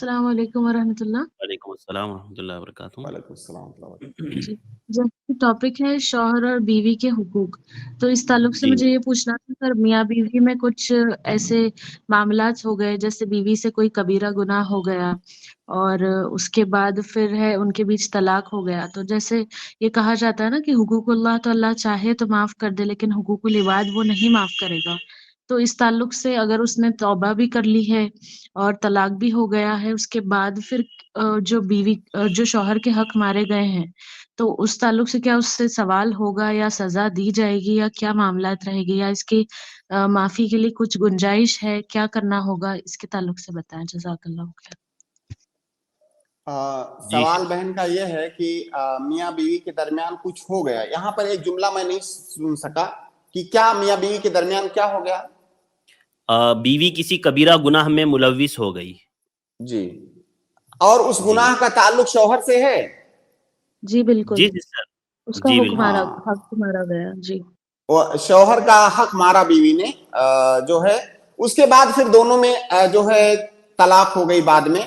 السلام علیکم ورحمۃ اللہ۔ وعلیکم السلام ورحمۃ اللہ وبرکاتہ۔ وعلیکم السلام ورحمۃ اللہ وبرکاتہ۔ جی، جیسے ٹاپک ہے شوہر اور بیوی کے حقوق، تو اس تعلق سے جی مجھے یہ پوچھنا تھا سر، میاں بیوی میں کچھ ایسے معاملات ہو گئے جیسے بیوی سے کوئی کبیرہ گناہ ہو گیا اور اس کے بعد پھر ہے ان کے بیچ طلاق ہو گیا، تو جیسے یہ کہا جاتا ہے نا کہ حقوق اللہ تو اللہ چاہے تو معاف کر دے لیکن حقوق العباد وہ نہیں معاف کرے گا، تو اس تعلق سے اگر اس نے توبہ بھی کر لی ہے اور طلاق بھی ہو گیا ہے، اس کے بعد پھر جو بیوی جو شوہر کے حق مارے گئے ہیں تو اس تعلق سے کیا اس سے سوال ہوگا یا سزا دی جائے گی یا کیا معاملات رہے گی، یا اس کی معافی کے لیے کچھ گنجائش ہے، کیا کرنا ہوگا، اس کے تعلق سے بتائیں، جزاک اللہ خیر۔ جی سوال بہن کا یہ ہے کہ میاں بیوی کے درمیان کچھ ہو گیا، یہاں پر ایک جملہ میں نہیں سن سکا کہ کیا میاں بیوی کے درمیان کیا ہو گیا؟ بیوی کسی کبیرہ گناہ میں ملوث ہو گئی جی، اور اس گناہ کا تعلق شوہر سے ہے؟ جی بالکل، جی جی سر، اس کا جی حق بالکل، مارا گیا۔ جی، شوہر کا حق مارا بیوی نے جو ہے، اس کے بعد پھر دونوں میں جو ہے طلاق ہو گئی بعد میں،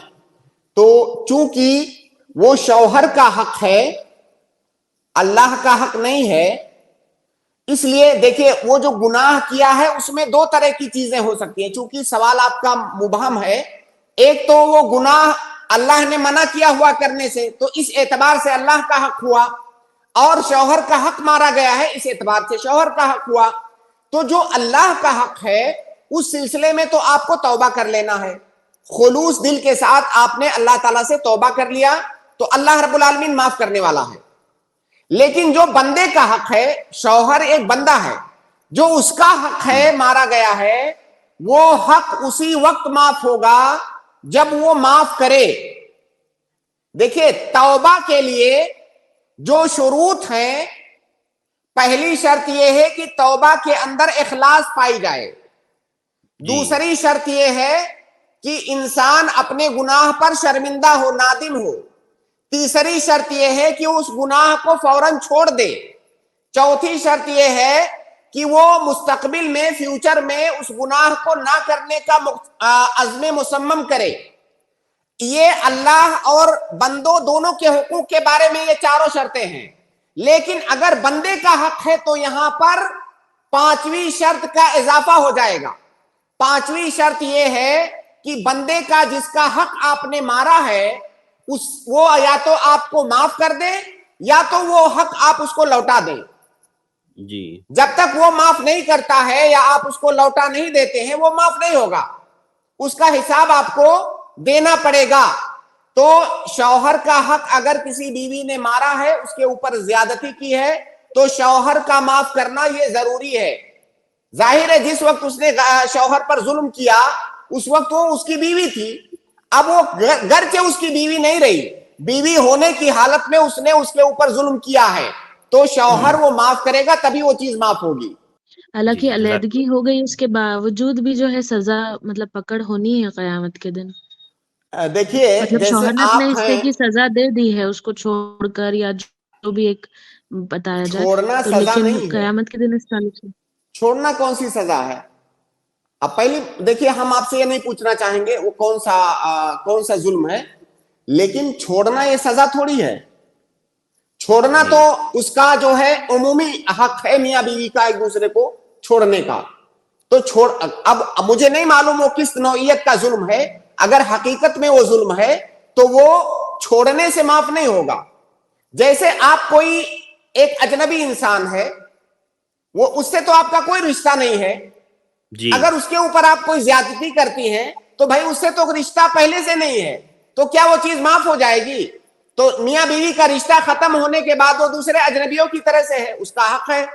تو چونکہ وہ شوہر کا حق ہے، اللہ کا حق نہیں ہے، اس لیے دیکھیں وہ جو گناہ کیا ہے اس میں دو طرح کی چیزیں ہو سکتی ہیں، چونکہ سوال آپ کا مبہم ہے، ایک تو وہ گناہ اللہ نے منع کیا ہوا کرنے سے، تو اس اعتبار سے اللہ کا حق ہوا، اور شوہر کا حق مارا گیا ہے، اس اعتبار سے شوہر کا حق ہوا، تو جو اللہ کا حق ہے اس سلسلے میں تو آپ کو توبہ کر لینا ہے، خلوص دل کے ساتھ آپ نے اللہ تعالیٰ سے توبہ کر لیا تو اللہ رب العالمین معاف کرنے والا ہے۔ لیکن جو بندے کا حق ہے، شوہر ایک بندہ ہے، جو اس کا حق ہے مارا گیا ہے، وہ حق اسی وقت معاف ہوگا جب وہ معاف کرے۔ دیکھیے توبہ کے لیے جو شروط ہیں، پہلی شرط یہ ہے کہ توبہ کے اندر اخلاص پائی جائے، دوسری شرط یہ ہے کہ انسان اپنے گناہ پر شرمندہ ہو، نادم ہو، تیسری شرط یہ ہے کہ اس گناہ کو فوراً چھوڑ دے، چوتھی شرط یہ ہے کہ وہ مستقبل میں، فیوچر میں اس گناہ کو نہ کرنے کا عزم مصمم کرے۔ یہ اللہ اور بندوں دونوں کے حقوق کے بارے میں یہ چاروں شرطیں ہیں، لیکن اگر بندے کا حق ہے تو یہاں پر پانچویں شرط کا اضافہ ہو جائے گا۔ پانچویں شرط یہ ہے کہ بندے کا جس کا حق آپ نے مارا ہے وہ یا تو آپ کو معاف کر دے یا تو وہ حق آپ اس کو لوٹا دیں۔ جی، جب تک وہ معاف نہیں کرتا ہے یا آپ اس کو لوٹا نہیں دیتے ہیں وہ معاف نہیں ہوگا، اس کا حساب آپ کو دینا پڑے گا۔ تو شوہر کا حق اگر کسی بیوی نے مارا ہے، اس کے اوپر زیادتی کی ہے، تو شوہر کا معاف کرنا یہ ضروری ہے۔ ظاہر ہے جس وقت اس نے شوہر پر ظلم کیا اس وقت وہ اس کی بیوی تھی، اب وہ گرچہ اس کی بیوی نہیں رہی، بیوی ہونے کی حالت میں اس نے اس کے اوپر ظلم کیا ہے، تو شوہر وہ معاف کرے گا، تبھی وہ چیز معاف ہوگی۔ حالانکہ علیحدگی ہو گئی اس کے باوجود بھی جو ہے سزا مطلب پکڑ ہونی ہے قیامت کے دن۔ دیکھیے مطلب جیسے شوہر نے اپنے آپ حصے ہیں، کی سزا دے دی ہے اس کو چھوڑ کر یا جو بھی ایک بتایا جائے، چھوڑنا تو سزا لیکن نہیں ہے، قیامت کے دن اس تعلق سے چھوڑنا کون سی سزا ہے؟ اب پہلی دیکھیے ہم آپ سے یہ نہیں پوچھنا چاہیں گے وہ کون سا ظلم ہے، لیکن چھوڑنا یہ سزا تھوڑی ہے۔ چھوڑنا تو اس کا جو ہے عمومی حق ہے میاں بیوی کا ایک دوسرے کو چھوڑنے کا، تو اب مجھے نہیں معلوم وہ کس نوعیت کا ظلم ہے، اگر حقیقت میں وہ ظلم ہے تو وہ چھوڑنے سے معاف نہیں ہوگا۔ جیسے آپ کوئی ایک اجنبی انسان ہے، وہ اس سے تو آپ کا کوئی رشتہ نہیں ہے، اگر اس کے اوپر آپ کوئی زیادتی کرتی ہیں تو بھائی اس سے تو رشتہ پہلے سے نہیں ہے، تو کیا وہ چیز معاف ہو جائے گی؟ تو میاں بیوی کا رشتہ ختم ہونے کے بعد وہ دوسرے اجنبیوں کی طرح سے ہے، اس کا حق ہے